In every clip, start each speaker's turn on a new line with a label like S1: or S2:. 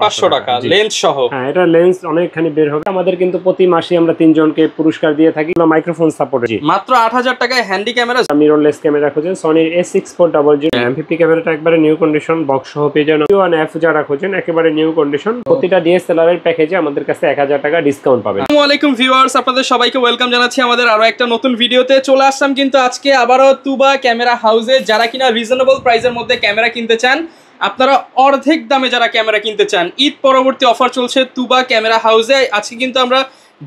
S1: 500 টাকা লেন্স সহ।
S2: হ্যাঁ, এটা লেন্স অনেকখানি বের হবে। আমাদের কিন্তু প্রতি মাসে আমরা 3 জনকে পুরস্কার দিয়ে থাকি মাইক্রোফোন সাপোর্ট।
S1: মাত্র 8000 টাকায় হ্যান্ডি ক্যামেরা,
S2: মিররলেস ক্যামেরা খোঁজেন সনির A6400 M50 ক্যামেরাটা একবারে নিউ কন্ডিশন, বক্স সহ পেয়ে যাবেন। F যারা খোঁজেন একেবারে নিউ কন্ডিশন। প্রতিটা DSLR এর প্যাকেজে আমাদের কাছে 1000 টাকা ডিসকাউন্ট পাবেন।
S1: আসসালামু আলাইকুম ভিউয়ার্স, আপনাদের সবাইকে ওয়েলকাম জানাচ্ছি আমাদের আরো একটা নতুন ভিডিওতে। চলে আসলাম কিন্তু আজকে আবারও তুবা ক্যামেরা হাউসে। যারা কিনা রিজনেবল প্রাইসের মধ্যে ক্যামেরা কিনতে চান, আপনারা অর্ধেক দামে যারা ক্যামেরা কিনতে চান, ঈদ পরবর্তী অফার চলছে তুবা ক্যামেরা হাউসে। আজকে কিন্তু আমরা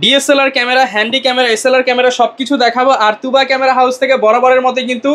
S1: DSLR camera, handy camera, SLR camera সবকিছু দেখাবো। আর তুবা ক্যামেরা হাউস থেকে বরাবরের মতো কিন্তু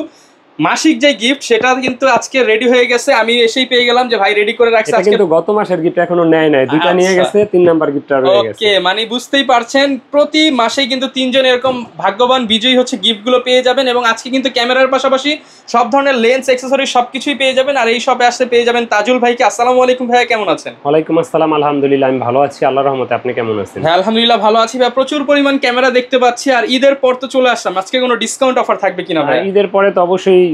S1: মাসিক যে গিফট সেটা কিন্তু আজকে রেডি হয়ে গেছে। আমি এসেই পেয়ে গেলাম যে ভাই রেডি করে রাখছে।
S2: আজকে কিন্তু গত মাসের গিফট এখনো নেয় নাই, দুইটা নিয়ে গেছে, 3 নাম্বার গিফট আর রয়ে গেছে।
S1: ওকে, মানে বুঝতেই পারছেন প্রতি মাসেই কিন্তু 3 জন এরকম ভাগ্যবান বিজয়ী হচ্ছে গিফটগুলো পেয়ে যাবেন। এবং আজকে কিন্তু ক্যামেরার পাশাপাশি সব ধরনের লেন্স, অ্যাকসেসরি সবকিছুই পেয়ে যাবেন। আর এই শপে আসলে পেয়ে যাবেন তাজুল ভাইকে। আসসালামু আলাইকুম ভাইয়া, কেমন আছেন?
S2: ওয়ালাইকুম আসসালাম, আলহামদুলিল্লাহ আমি ভালো আছি আল্লাহর রহমতে। আপনি কেমন আছেন?
S1: হ্যাঁ আলহামদুলিল্লাহ ভালো আছি ভাই। প্রচুর পরিমাণ ক্যামেরা দেখতে পাচ্ছি। আর ঈদের পর তো চলে আসলাম, আজকে কোনো ডিসকাউন্ট অফার থাকবে কিনা ভাই?
S2: ঈদের পরে তো অবশ্যই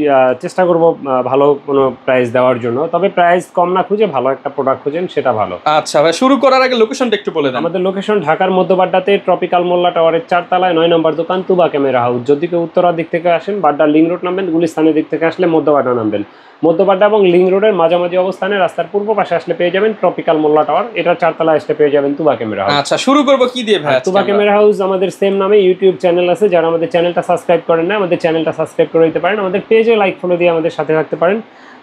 S2: চেষ্টা করব ভালো কোনো প্রাইস দেওয়ার জন্য, তবে প্রাইস কম না খুঁজে ভালো একটা প্রোডাক্ট খুঁজেন, সেটা ভালো।
S1: আচ্ছা ভাই, শুরু করার আগে লোকেশনটা একটু বলে দেন।
S2: আমাদের লোকেশন ঢাকার মধ্যবাড্ডাতে ট্রপিক্যাল মোল্লা টাওয়ারের 4 তলায় 9 নম্বর দোকান তুবা ক্যামেরা হাউস। যদি কেউ উত্তরার দিক থেকে আসেন বাড্ডা লিং রোড নামবেন, গুলিস্তানের দিক থেকে আসলে মধ্যবাড্ডা নামবেন। মধ্যবাড্ডা এবং লিং রোডের মাঝামাঝি অবস্থানে রাস্তার পূর্ব পাশে আসলে পেয়ে যাবেন ট্রপিক্যাল মোল্লা টাওয়ার। এটা 4 তলায় আসলে পেয়ে যাবেন তুবা ক্যামেরা হাউস।
S1: আচ্ছা, শুরু করব কি দিয়ে ভাই?
S2: তুবা ক্যামেরা হাউস আমাদের সেম নামে ইউটিউব চ্যানেল আছে। যারা আমাদের চ্যানেলটা সাবস্ক্রাইব করেন না, আমাদের চ্যানেলটা সাবস্ক্রাইব করে দিতে পারেন। আমাদের পেজে লাইক ফলো দিয়ে আমাদের সাথে থাকতে পারেন।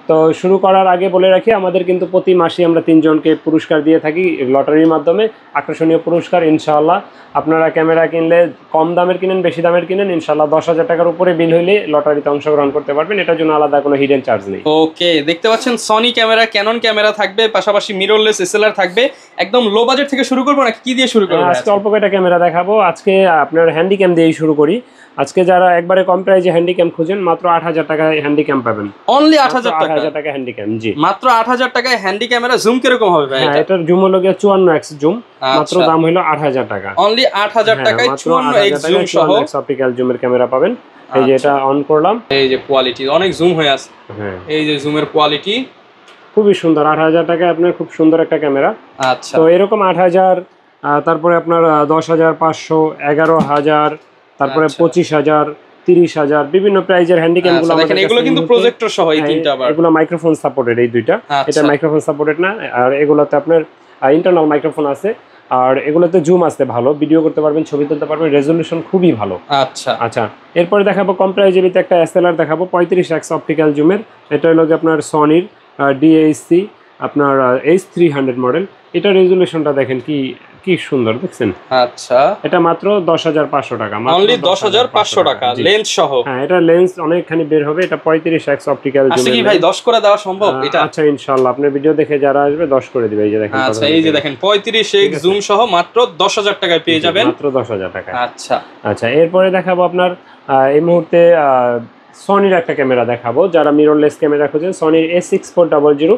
S2: তো শুরু করার আগে বলে রাখি, আমাদের কিন্তু প্রতি মাসে আমরা 3 জনকে পুরস্কার দিয়ে থাকি লটারির মাধ্যমে, আকর্ষণীয় পুরস্কার। ইনশাআল্লাহ আপনারা ক্যামেরা কিনলে কম দামের কিনেন, বেশি দামের কিনেন, ইনশাআল্লাহ 10,000 টাকার উপরে বিল হইলে লটারিতে অংশগ্রহণ করতে পারবেন। এটার জন্য আলাদা কোনো হিডেন চার্জ নেই।
S1: ওকে, দেখতে পাচ্ছেন সনি ক্যামেরা, ক্যানন ক্যামেরা থাকবে, পাশাপাশি মিররলেস এসএলআর থাকবে। একদম লো বাজেট থেকে শুরু করবো নাকি কি দিয়ে শুরু করবো?
S2: আজকে অল্প কয়েকটা ক্যামেরা দেখাবো। আজকে আপনার হ্যান্ডিক্যাম দিয়েই শুরু করি। আজকে যারা একবারে কম প্রাইসে হ্যান্ডিক্যাম খুঁজেন, মাত্র 8,000 টাকায় হ্যান্ডিক্যাম পাবেন।
S1: অনলি 8,000 টাকা?
S2: 8,000 টাকা হ্যান্ডিক্যাম, জি
S1: মাত্র 8,000 টাকায় হ্যান্ডি ক্যামেরা। জুম কিরকম হবে ভাই?
S2: হ্যাঁ, এটার জুম হলো 54x জুম, মাত্র দাম হলো 8,000 টাকা।
S1: অনলি 8,000 টাকায় 54x জুম সহ
S2: অপটিক্যাল জুমের ক্যামেরা পাবেন। এই যে এটা অন করলাম,
S1: এই যে কোয়ালিটি অনেক জুম হয়ে আছে। হ্যাঁ, এই যে জুমের কোয়ালিটি
S2: খুবই সুন্দর। 8,000 টাকায় আপনার খুব সুন্দর একটা ক্যামেরা।
S1: আচ্ছা,
S2: তো এরকম 8,000, তারপরে আপনার 10,500, 11,000, তারপরে 25,000, 30,000 বিভিন্ন প্রাইজের হ্যান্ডিক্যাম গুলো
S1: দেখেন। এগুলো কিন্তু প্রজেক্টর সহ এই তিনটা। আবার
S2: এগুলো মাইক্রোফোন সাপোর্টেড, এই দুইটা। এটা মাইক্রোফোন সাপোর্টেড না, আর এগুলোতে আপনার ইন্টারনাল মাইক্রোফোন আছে। আর এগুলোতে জুম আছে ভালো, ভিডিও করতে পারবেন, ছবি তুলতে পারবেন, রেজলিউশন খুবই ভালো।
S1: আচ্ছা
S2: আচ্ছা, এরপরে দেখাবো কম প্রাইজের ভিতরে একটা এসএলআর দেখাবো 35x অপটিক্যাল জুমের। এটা হলো আপনার সনির DAC আপনার H300 মডেল। এটা রেজলিউশনটা দেখেন কি সুন্দর, দেখছেন?
S1: আচ্ছা,
S2: এটা মাত্র 10,500 টাকা,
S1: অনলি 10,500 টাকা লেন্স সহ।
S2: হ্যাঁ, এটা লেন্স অনেকখানি বের হবে। এটা 35x অপটিক্যাল জুম।
S1: আচ্ছা কি ভাই 10 করে দেওয়া সম্ভব এটা?
S2: আচ্ছা, ইনশাআল্লাহ আপনার ভিডিও দেখে যারা আসবে 10 করে দিবে। এই যে দেখেন।
S1: আচ্ছা, এই যে দেখেন 35x জুম সহ মাত্র 10,000 টাকায় পেয়ে যাবেন।
S2: মাত্র 10,000 টাকা।
S1: আচ্ছা
S2: আচ্ছা, এরপরে দেখাবো আপনার এই মুহূর্তে সনির একটা ক্যামেরা দেখাবো। যারা মিররলেস ক্যামেরা খুঁজেন, সনির A6400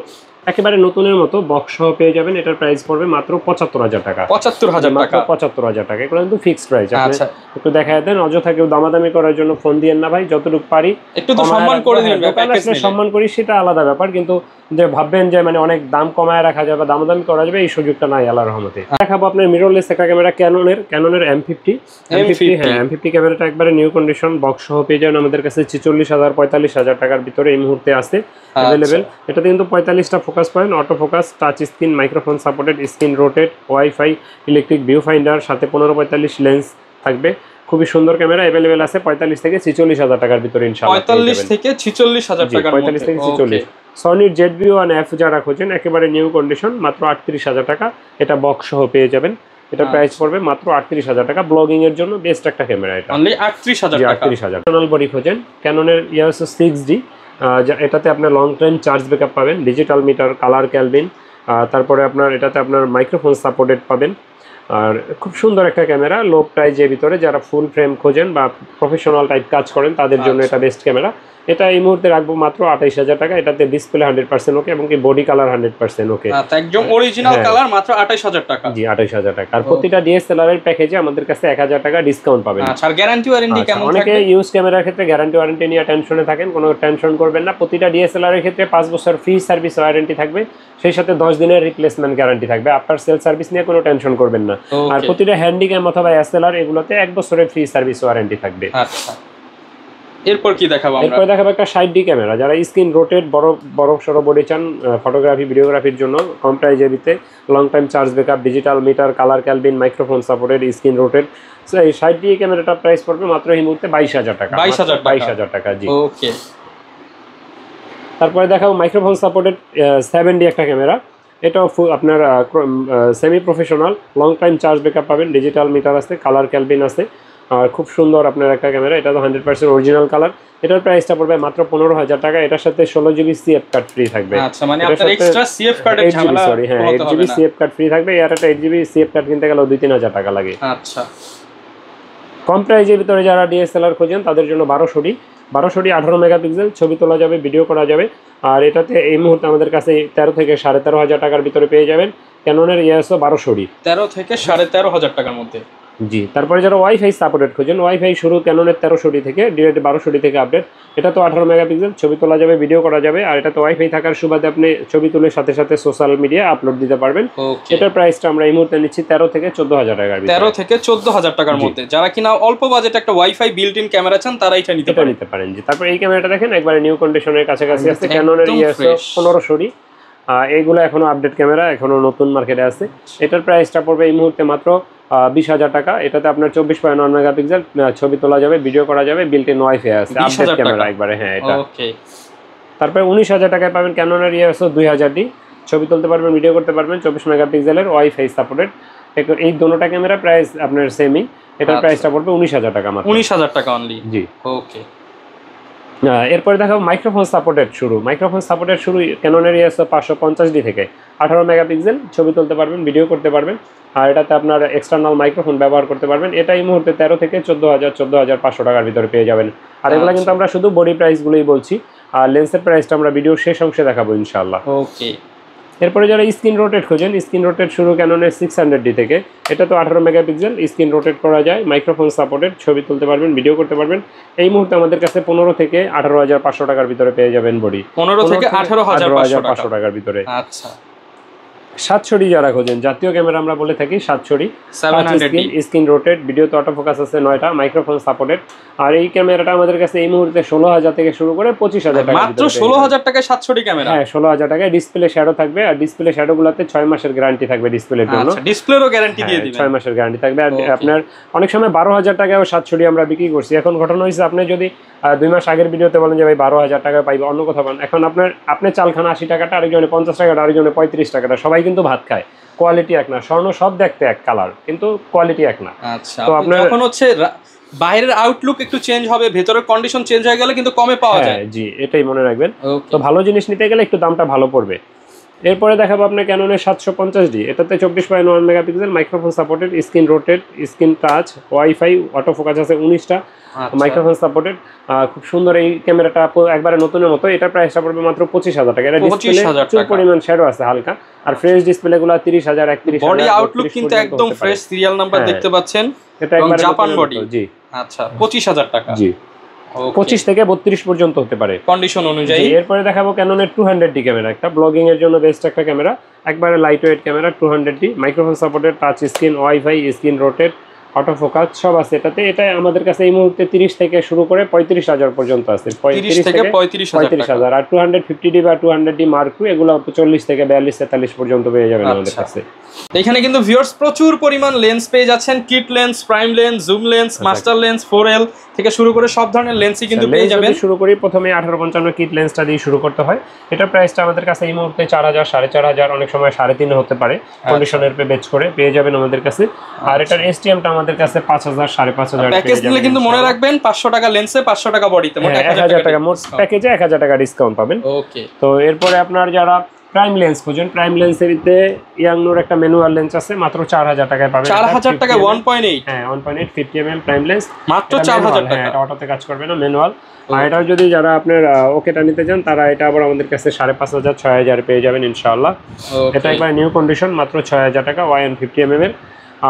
S2: একেবারে নতুনের মতো বক্স সহ পেয়ে যাবেন। এটার প্রাইস পড়বে মাত্র 75,000 টাকা।
S1: 75,000 টাকা?
S2: 75,000 টাকা। এগুলো কিন্তু ফিক্সড প্রাইস।
S1: আচ্ছা,
S2: একটু দেখায় দেন, অযথা কেউ দামাদামি করার জন্য ফোন দিয়েন না ভাই। যতটুকু পারি
S1: একটু তো সম্মান করে দিন।
S2: সম্মান করি, সেটা আলাদা ব্যাপার, কিন্তু যে ভাববেন যে মানে অনেক দাম কমায় রাখা যাবে, দামাদামি করা যাবে, এই সুযোগটা নাই আল্লাহর রহমতে। দেখাবো আপনার মিররলেস একটা ক্যামেরা, ক্যাননের M50। হ্যাঁ, M50 ক্যামেরাটা একবারে নিউ কন্ডিশন, বক্স সহ পেয়ে যাবেন আমাদের কাছে 46,000 45,000 টাকার ভিতরে এই মুহূর্তে আছে অ্যাভেলেবেল। এটাতে কিন্তু 45টা focus point, auto focus, touch screen, microphone supported, screen rotate, wifi, electric viewfinder, সাথে 15-45 লেন্স থাকবে। খুবই সুন্দর ক্যামেরা, অ্যাভেলেবেল আছে 45 থেকে 46,000 টাকার ভিতরে ইনশাআল্লাহ।
S1: 45 থেকে 46,000 টাকার মধ্যে,
S2: 45 থেকে 46। সনির ZV-1F যারা খোঁজেন, একেবারে নিউ কন্ডিশন, মাত্র 38,000 টাকা। এটা বক্স সহ পেয়ে যাবেন। এটা প্রাইস পড়বে মাত্র 38,000 টাকা। ব্লগিং এর জন্য বেস্ট একটা ক্যামেরা এটা,
S1: অনলি 38,000 টাকা।
S2: 38,000। ক্যানন বডি খোঁজেন, ক্যাননের EOS 6D। এটাতে আপনার লং টাইম চার্জ ব্যাকআপ পাবেন, ডিজিটাল মিটার, কালার ক্যালভিন, তারপরে আপনার এটাতে আপনার মাইক্রোফোন সাপোর্টেড পাবেন। আর খুব সুন্দর একটা ক্যামেরা, লো প্রাইজের ভিতরে। যারা ফুল ফ্রেম খোঁজেন বা প্রফেশনাল টাইপ কাজ করেন তাদের জন্য এটা বেস্ট ক্যামেরা। এটা এই মুহূর্তে রাখবো মাত্র 28000 টাকা। এটাতে ডিসপ্লে 100% ওকে এবং কি বডি কালার 100% ওকে।
S1: আচ্ছা একদম অরিজিনাল কালার, মাত্র 28000 টাকা।
S2: জি 28000 টাকা। আর প্রতিটা ডিএসএলআর এর প্যাকেজে আমাদের কাছে 1000 টাকা ডিসকাউন্ট পাবেন।
S1: আচ্ছা আর গ্যারান্টি ওয়ারেন্টি কেমন থাকবে?
S2: অনেকে ইউজ ক্যামেরার ক্ষেত্রে গ্যারান্টি ওয়ারেন্টি নিয়ে টেনশনে থাকেন, কোনো টেনশন করবেন না। প্রতিটা ডিএসএলআর এর ক্ষেত্রে 5 বছর ফ্রি সার্ভিস ওয়ারেন্টি থাকবে, সেই সাথে 10 দিনের রিপ্লেসমেন্ট গ্যারান্টি থাকবে। আফটার সেল সার্ভিস নিয়ে কোনো টেনশন করবেন না। আর প্রতিটা হ্যান্ডিক্যাম অথবা এসএলআর এগুলোতে 1 বছরের ফ্রি সার্ভিস ওয়ারেন্টি থাকবে।
S1: আচ্ছা এরপর কি দেখাবো আমরা?
S2: এরপর দেখাবো একটা 60D ক্যামেরা। যারা স্ক্রিন রোটেট বড় সরো বডি চান ফটোগ্রাফি ভিডিওগ্রাফির জন্য, কম প্রাইজেবিতে, long time charge backup, digital meter, colour ক্যালবিন, মাইক্রোফোন সাপোর্টেড স্ক্রিন রোটেট, এই 60D ক্যামেরাটা প্রাইস পড়বে মাত্র এই মুহূর্তে 22000 টাকা। 22000 টাকা জি।
S1: ওকে।
S2: তারপরে দেখাবো মাইক্রোফোন সাপোর্টেড 7D একটা ক্যামেরা। এটাও আপনার semi professional, long time charge backup পাবেন, ডিজিটাল মিটার আছে, কালার ক্যালবিন আছে, আর খুব সুন্দর আপনার একটা ক্যামেরা। এটা তো 100% অরিজিনাল কালার। এটার প্রাইসটা পড়বে মাত্র 15000 টাকা। এটার সাথে 16GB সিএফ কার্ড ফ্রি থাকবে।
S1: আচ্ছা মানে আপনার এক্সট্রা সিএফ কার্ডের ঝামেলা,
S2: সরি হ্যাঁ 8GB সিএফ কার্ড ফ্রি থাকবে। এর একটা 8GB সিএফ কার্ড কিনতে গেলে 2-3000 টাকা লাগে।
S1: আচ্ছা
S2: কম প্রাইজের ভিতরে যারা ডিএসএলআর খোঁজেন তাদের জন্য 1200D 18 মেগাপিক্সেল ছবি তোলা যাবে, ভিডিও করা যাবে। আর এটাতে এই মুহূর্তে আমাদের কাছে 13 থেকে 13500 টাকার ভিতরে পেয়ে যাবেন। ক্যাননের ISO 1200D
S1: 13 থেকে 13500 টাকার মধ্যে।
S2: জি। তারপরে যারা ওয়াইফাই সাপোর্টেড খোঁজেন, ওয়াইফাই শুরু ক্যাননের 1300D থেকে, ডিরেক্ট 1200D থেকে আপডেট। এটা তো 18 মেগাপিক্সেল, ছবি তোলা যাবে, ভিডিও করা যাবে। আর এটা তো ওয়াইফাই থাকার সুবাদে আপনি ছবি তুলে সাথে সাথে সোশ্যাল মিডিয়া আপলোড দিতে পারবেন। এটার প্রাইসটা আমরা এই মুহূর্তে নিচ্ছি 13 থেকে 14000 টাকার ভিতরে।
S1: 13 থেকে 14000 টাকার মধ্যে। যারা কিনা অল্প বাজেট একটা ওয়াইফাই বিল্ট ইন ক্যামেরা চান তারা এটা নিতে পারেন।
S2: জি। তারপর এই ক্যামেরাটা দেখেন একবারে নিউ কন্ডিশনের কাছাকাছি আছে, ক্যাননের ISO 1500D। এইগুলো এখনো আপডেট ক্যামেরা, এখনো নতুন মার্কেটে আছে। এটার প্রাইসটা পড়বে এই মুহূর্তে মাত্র 20000 টাকা। এটাতে আপনার 24.9 মেগাপিক্সেল ছবি তোলা যাবে, ভিডিও করা যাবে, বিল্ট ইন ওয়াইফাই আছে, আপডেট ক্যামেরা একবারে। হ্যাঁ এটা ওকে। তারপরে 19000 টাকায় পাবেন ক্যাননের ISO 2000D, ছবি তুলতে পারবেন, ভিডিও করতে পারবেন, 24 মেগাপিক্সেলের ওয়াইফাই সাপোর্টেড। এই দুটোটা ক্যামেরা প্রাইস আপনার সেমই। এটার প্রাইসটা পড়বে 19000 টাকা মাত্র।
S1: 19000 টাকা অনলি।
S2: জি
S1: ওকে।
S2: এরপরে দেখাবো মাইক্রোফোন সাপোর্টেড শুরু। মাইক্রোফোন সাপোর্টেড শুরু ক্যাননের ISO 550D থেকে, 18 মেগাপিক্সেল ছবি তুলতে পারবেন, ভিডিও করতে পারবেন। আর এটাতে আপনার এক্সটার্নাল মাইক্রোফোন ব্যবহার করতে পারবেন। এটা এই মুহূর্তে 13 থেকে 14500 টাকার ভিতরে পেয়ে যাবেন। আর এগুলো কিন্তু আমরা শুধু বডি প্রাইসগুলোই বলছি, আর লেন্সের প্রাইসটা আমরা ভিডিও শেষ অংশে দেখাবো ইনশাআল্লাহ।
S1: ওকে।
S2: এরপরে যারা স্ক্রিন রোটেট খোঁজেন, স্ক্রিন রোটেট শুরু ক্যাননের 600D থেকে। এটা তো 18 মেগাপিক্সেল, স্ক্রিন রোটেট করা যায়, মাইক্রোফোন সাপোর্টেড, ছবি তুলতে পারবেন, ভিডিও করতে পারবেন। এই মুহূর্তে আমাদের কাছে 15 থেকে 18500 টাকার ভিতরে পেয়ে যাবেন বডি।
S1: 15 থেকে 18500
S2: টাকার ভিতরে।
S1: আচ্ছা।
S2: 700D যারা খোঁজেন, জাতীয় ক্যামেরা আমরা বলে থাকি 700D,
S1: 700D
S2: স্ক্রিন রোটেট, ভিডিওতে অটো ফোকাস আছে 9টা, মাইক্রোফোন সাপোর্টেড। আর এই ক্যামেরাটা আমাদের কাছে এই মুহূর্তে 16000 থেকে শুরু করে 25000 টাকা।
S1: মাত্র 16000 টাকায় 700D ক্যামেরা?
S2: হ্যাঁ 16000 টাকায়। ডিসপ্লে শ্যাডো থাকবে, আর ডিসপ্লে শ্যাডোগুলোতে 6 মাসের গ্যারান্টি থাকবে ডিসপ্লের জন্য।
S1: আচ্ছা ডিসপ্লেরও গ্যারান্টি দিয়ে দিবেন?
S2: 6 মাসের গ্যারান্টি থাকবে। আর আপনার অনেক সময় 12000 টাকায়ও 700D আমরা বিক্রি করছি। এখন ঘটনা হয়েছে, আপনি যদি 2 মাস আগের ভিডিওতে বলেন যে ভাই 12000 টাকায় পাইবে, অন্য কথা বলেন। এখন আপনি চাল খান 80 টাকাটা, আরেকজনে 50 টাকাটা, আরেকজনে 35 টাকাটা। সবাই কিন্তু ভাত খায়, কোয়ালিটি এক না। স্বর্ণ সব দেখতে এক কালার, কিন্তু কোয়ালিটি এক না।
S1: আচ্ছা তো আপনার যখন হচ্ছে বাইরের আউটলুক একটু চেঞ্জ হবে, ভেতরের কন্ডিশন চেঞ্জ হয়ে গেলে কিন্তু কমে পাওয়া যায়।
S2: জি এটাই মনে রাখবেন। তো ভালো জিনিস নিতে গেলে একটু দামটা ভালো পড়বে। এরপরে দেখাবো আপনার ক্যাননের 750D। এটাতে 24.9 megapixel, microphone supported, screen rotate, screen touch, wifi, auto focus আছে 19টা, মাইক্রোফোন সাপোর্টেড। খুব সুন্দর এই ক্যামেরাটা, একবারে নতুনের মতো। এটা প্রাইসটা পড়বে মাত্র 25000 টাকা। এটা ডিসপ্লে প্রচুর পরিমাণ শ্যাডো আছে হালকা, আর ফ্রেশ ডিসপ্লে গুলো 30000, 31000।
S1: বডি আউটলুক কিন্তু একদম ফ্রেশ, সিরিয়াল নাম্বার দেখতে পাচ্ছেন।
S2: এটা একবারে
S1: জাপান বডি।
S2: জি
S1: আচ্ছা 25000 টাকা।
S2: জি 25 থেকে 32 পর্যন্ত হতে পারে
S1: কন্ডিশন অনুযায়ী।
S2: এরপরে দেখাবো ক্যাননের 200D ক্যামেরা, একটা ব্লগিং এর জন্য বেস্ট একটা ক্যামেরা, একবারে light weight camera 200D, microphone supported, touch screen, wifi, screen rotate, auto focus সব আছে এটাতে। এটা আমাদের কাছে এই মুহূর্তে 30 থেকে শুরু করে 35000 পর্যন্ত আছে।
S1: 30 থেকে 35000।
S2: আর 250D বা 200D মার্ক II এগুলো 40 থেকে 42, 43 পর্যন্ত পেয়ে যাবেন আমাদের কাছে।
S1: এখানে কিন্তু ভিউয়ার্স প্রচুর পরিমাণ লেন্স পেয়ে যাচ্ছেন, kit lens, prime lens, zoom lens, master lens, 4L থেকে শুরু করে সব ধরনের লেন্সই কিন্তু পেয়ে যাবেন।
S2: শুরু করি প্রথমে 1855 কিট লেন্সটা দিয়ে শুরু করতে হয়। এটা প্রাইসটা আমাদের কাছে এই মুহূর্তে 4000, 4500, অনেক সময় 3.5 হতে পারে, কন্ডিশনের পে বেচ করে পেয়ে যাবেন আমাদের কাছে। আর এটার STMটা আমাদের কাছে 5000, 5500
S1: প্যাকেজ নিলে কিন্তু মনে রাখবেন 500 টাকা লেন্সে, 500 টাকা বডিতে, মোট 1000 টাকা।
S2: মোট প্যাকেজে 1000 টাকা ডিসকাউন্ট পাবেন।
S1: ওকে।
S2: তো এরপরে আপনার যারা প্রাইম লেন্স খোঁজেন, প্রাইম লেন্সের ভিতরে ইয়াংনোর একটা ম্যানুয়াল লেন্স আছে, মাত্র 4000 টাকায় পাবেন।
S1: 4000 টাকায় 1.8,
S2: হ্যাঁ 1.8 50 mm প্রাইম লেন্স
S1: মাত্র 4000 টাকা।
S2: হ্যাঁ এটা অটোতে কাজ করবে না, ম্যানুয়াল। আর এটা যদি যারা আপনার ওকেটা নিতে চান তারা এটা আবার আমাদের কাছে 5500 6000 পেয়ে যাবেন ইনশাআল্লাহ। এটা একবার নিউ কন্ডিশন, মাত্র 6000 টাকা, ওয়ান 50 mm এর।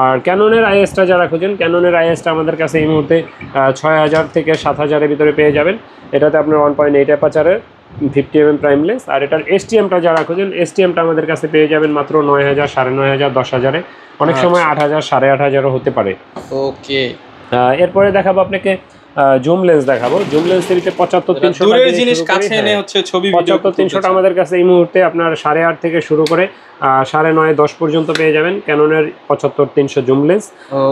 S2: আর ক্যাননের আইএসটা যারা খোঁজেন, ক্যাননের আইএসটা আমাদের কাছে এই মুহূর্তে 6000 থেকে 7000 এর ভিতরে পেয়ে যাবেন। এটাতে আপনার 1.8 অ্যাপাচারের 50 mm প্রাইম লেন্স। আর এটার এসটিএমটা যারা খোঁজেন, এসটিএমটা আমাদের কাছে পেয়ে যাবেন মাত্র 9000 9500 10000-এ, অনেক সময় 8000 8500 হতে পারে।
S1: ওকে,
S2: এরপরে দেখাবো আপনাকে জুম লেন্স দেখাবো। জুম লেন্সের ভিতরে 75-300
S1: দূরের জিনিস কাছে এনে হচ্ছে ছবি ভিডিও
S2: 75-300 আমাদের কাছে এই মুহূর্তে আপনার 8.5 থেকে শুরু করে 9.5-10 পর্যন্ত পেয়ে যাবেন ক্যাননের 75-300 জুম লেন্স।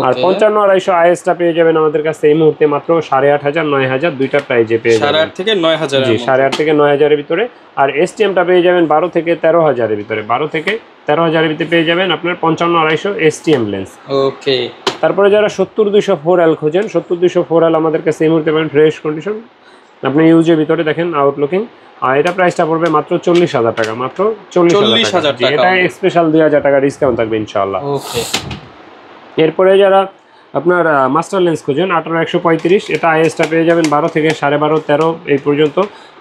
S2: আর 55-250 আইএসটা পেয়ে যাবেন আমাদের কাছে এই মুহূর্তে মাত্র 8500 9000 দুইটা প্রাইজে পেয়ে যাবেন।
S1: 8.5 থেকে 9000,
S2: জি 8.5 থেকে 9000 এর ভিতরে। আর এসটিএমটা পেয়ে যাবেন 12 থেকে 13000 এর ভিতরে, 12 থেকে 13000 এর ভিতরে পেয়ে যাবেন আপনার 55-250 এসটিএম লেন্স।
S1: ওকে,
S2: তারপরে যারা 70-200 4L খোঁজেন, 70-200 4L আমাদের কাছে এই মুহূর্তে পাবেন ফ্রেশ কন্ডিশন, আপনি ইউজের ভিতরে দেখেন আউটলুকিং। আর এটা প্রাইসটা পড়বে মাত্র 40000 টাকা, মাত্র 40000 টাকা। এটা স্পেশাল 2000 টাকা ডিসকাউন্ট থাকবে ইনশাআল্লাহ।
S1: ওকে,
S2: এরপরে যারা আপনার মাস্টার লেন্স খোঁজেন 18-135, এটা আইএসটা পেয়ে যাবেন 12 থেকে 12.5 13 এই পর্যন্ত।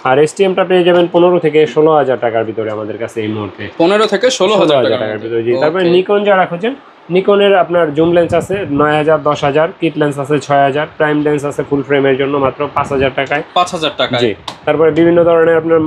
S2: আর এসটিএমটা পেয়ে যাবেন 15 থেকে 16000 টাকার ভিতরে আমাদের কাছে এই মুহূর্তে,
S1: 15 থেকে 16000 টাকার
S2: ভিতরে। জি তারপরে নিকন যারা খোঁজেন, নিকনের আপনার জুম লেন্স আছে 9000 10000, কিট লেন্স আছে 6000, প্রাইম লেন্স আছে ফুল ফ্রেমের জন্য মাত্র 5000 টাকায়,
S1: 5000 টাকায়।
S2: জি তারপরে বিভিন্ন ধরনের আপনার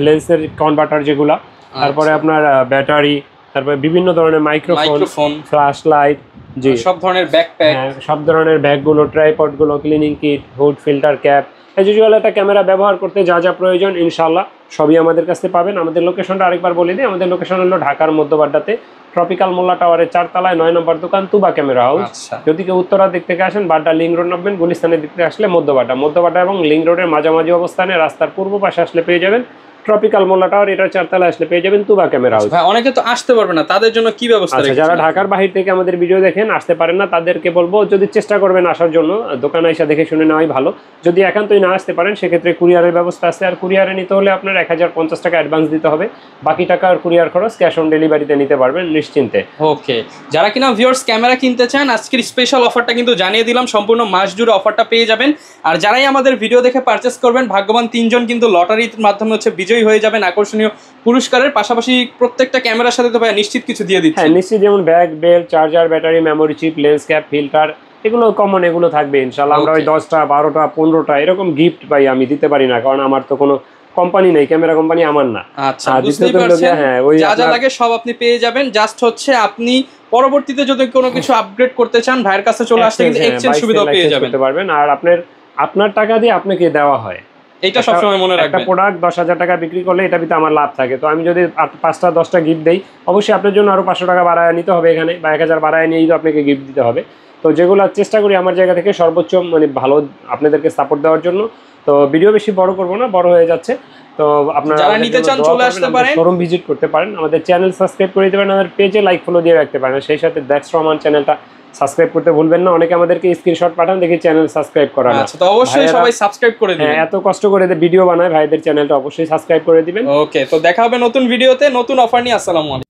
S2: লেন্সের কনভার্টার যেগুলা, তারপরে আপনার ব্যাটারি, তারপরে বিভিন্ন ধরনের মাইক্রোফোন, ফ্ল্যাশ লাইট, জি
S1: সব ধরনের ব্যাকপ্যাক,
S2: সব ধরনের ব্যাগগুলো, ট্রাইপডগুলো, cleaning kit, hood, filter, cap, এই ইউজুয়াল একটা ক্যামেরা ব্যবহার করতে যা যা প্রয়োজন ইনশাআল্লাহ সবই আমাদের কাছে পাবেন। আমাদের লোকেশনটা আরেকবার বলে দিই, আমাদের লোকেশন হলো ঢাকার মধ্যবাড্ডাতে ট্রপিক্যাল মোল্লা টাওয়ারের 4 তলায় 9 নম্বর দোকান তুবা ক্যামেরা হাউস। যদি কেউ উত্তরা দিক থেকে আসেন, বাড্ডা লিং রোড নামবেন, গুলিস্তানের দিক থেকে আসলে মধ্যবাড্ডা এবং লিং রোডের মাঝামাঝি অবস্থানে রাস্তার পূর্ব পাশে আসলে পেয়ে যাবেন ট্রপিক্যাল মোল্লা টাওয়ার, এটা 4 তলায় আসলে পেয়ে যাবেন তুবা ক্যামেরা হাউস।
S1: ভাই অনেকে তো আসতে পারবে না, তাদের জন্য কি ব্যবস্থা আছে?
S2: যারা ঢাকার বাইরে থেকে আমাদের ভিডিও দেখেন আসতে পারেন না, তাদেরকে বলবো যদি চেষ্টা করবেন আসার জন্য, দোকানে এসে দেখে শুনে নেওয়াই ভালো। যদি একান্তই না আসতে পারেন সেক্ষেত্রে কুরিয়ারের ব্যবস্থা আছে। আর কুরিয়ারে নিতে হলে আপনার 1050 টাকা অ্যাডভান্স দিতে হবে, বাকি টাকা আর কুরিয়ার খরচ ক্যাশ অন ডেলিভারিতে নিতে পারবেন নিশ্চিন্তে।
S1: ওকে, যারা কিনা ভিউয়ার্স ক্যামেরা কিনতে চান, আজকের স্পেশাল অফারটা কিন্তু জানিয়ে দিলাম, সম্পূর্ণ মাস জুড়ে অফারটা পেয়ে যাবেন। আর যারাই আমাদের ভিডিও দেখে পারচেস করবেন, ভাগ্যবান 3 জন কিন্তু লটারির মাধ্যমে হচ্ছে বিজয়ী হয়ে যাবেন আকর্ষণীয় পুরস্কারের। পাশাপাশি প্রত্যেকটা ক্যামেরার সাথে তো ভাই নিশ্চিত কিছু দিয়ে দিচ্ছে।
S2: হ্যাঁ নিশ্চিত, যেমন bag, belt, charger, battery, memory chip, lens cap, filter, এগুলো কমন, এগুলো থাকবে ইনশাআল্লাহ। আমরা ওই 10টা 12টা 15টা এরকম গিফট ভাই আমি দিতে পারি না, কারণ আমার তো কোনো কোম্পানি নেই, ক্যামেরা কোম্পানি আমার না।
S1: আচ্ছা, বুঝতেই পারছেন, যা যা লাগে সব আপনি পেয়ে যাবেন। জাস্ট হচ্ছে আপনি পরবর্তীতে যদি কোনো কিছু আপগ্রেড করতে চান, ভাইয়ের কাছে চলে আসলে কিন্তু এক্সচেঞ্জ সুবিধা পেয়ে যাবেন
S2: আর আপনার টাকা দিয়ে আপনাকে দেওয়া হয়,
S1: এটা সবসময় মনে রাখবেন।
S2: একটা প্রোডাক্ট 10,000 টাকা বিক্রি করলে এটা ভিতরে আমার লাভ থাকে, তো আমি যদি 5টা 10টা গিফট দেই, অবশ্যই আপনার জন্য আরো 500 টাকা বাড়ায় নিতে হবে এখানে, বা 1000 বাড়ায় নিয়েই তো আপনাকে গিফট দিতে হবে। তো যেগুলো চেষ্টা করি আমার জায়গা থেকে সর্বোচ্চ মানে ভালো আপনাদেরকে সাপোর্ট দেওয়ার জন্য। তো ভিডিও বেশি বড় করব না, বড় হয়ে যাচ্ছে। তো আপনারা
S1: যারা নিতে চান চলে আসতে পারেন,
S2: শোরুম ভিজিট করতে পারেন, আমাদের চ্যানেল সাবস্ক্রাইব করে দিতে পারেন, আমাদের পেজে লাইক ফলো দিয়ে রাখতে পারেন, সেই সাথে দ্যাটস রহমান চ্যানেলটা সাবস্ক্রাইব করতে ভুলবেন না। অনেকে আমাদেরকে স্ক্রিনশট পাঠান, দেখি চ্যানেল সাবস্ক্রাইব করা না।
S1: আচ্ছা, তো অবশ্যই সবাই সাবস্ক্রাইব করে দিবেন।
S2: এত কষ্ট করে ভিডিও বানায় ভাইদের চ্যানেলটা অবশ্যই সাবস্ক্রাইব করে দিবেন।
S1: ওকে, তো দেখা হবে নতুন ভিডিওতে নতুন অফার নিয়ে। আসসালামু আলাইকুম।